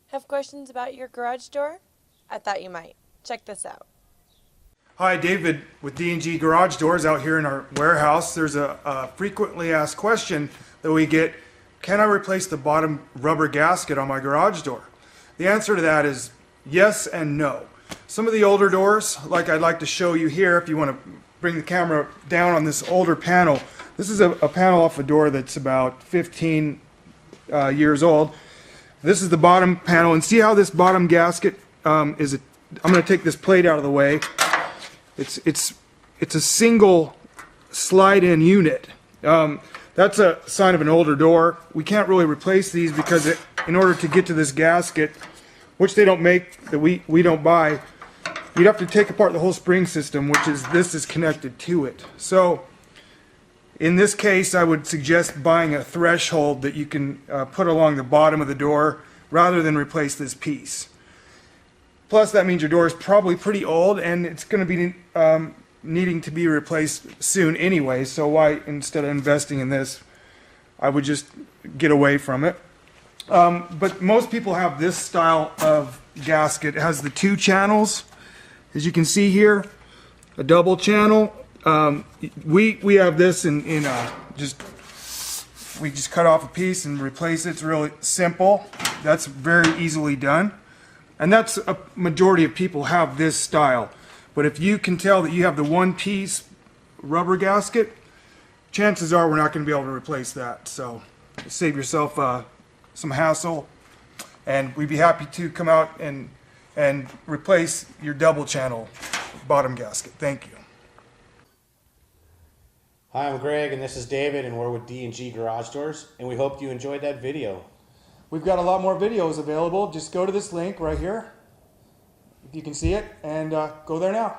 Have questions about your garage door? I thought you might. Check this out. Hi, David with D&G Garage Doors out here in our warehouse. There's a frequently asked question that we get, can I replace the bottom rubber gasket on my garage door? The answer to that is yes and no. Some of the older doors, like I'd like to show you here, if you want to bring the camera down on this older panel, this is a panel off a door that's about 15 years old. This is the bottom panel, and see how this bottom gasket I'm going to take this plate out of the way. It's a single slide-in unit. That's a sign of an older door. We can't really replace these because in order to get to this gasket, which they don't make, that we don't buy, you'd have to take apart the whole spring system, which is this is connected to it. So in this case, I would suggest buying a threshold that you can put along the bottom of the door rather than replace this piece. Plus, that means your door is probably pretty old and it's going to be needing to be replaced soon anyway, so why, instead of investing in this, I would just get away from it. But most people have this style of gasket. It has the two channels, as you can see here, a double channel. We have this in we just cut off a piece and replace it. It's really simple. That's very easily done. And that's a majority of people have this style. But if you can tell that you have the one piece rubber gasket, chances are we're not going to be able to replace that. So save yourself some hassle, and we'd be happy to come out and replace your double channel bottom gasket. Thank you. Hi, I'm Greg, and this is David, and we're with D&G Garage Doors, and we hope you enjoyed that video. We've got a lot more videos available. Just go to this link right here, if you can see it, and go there now.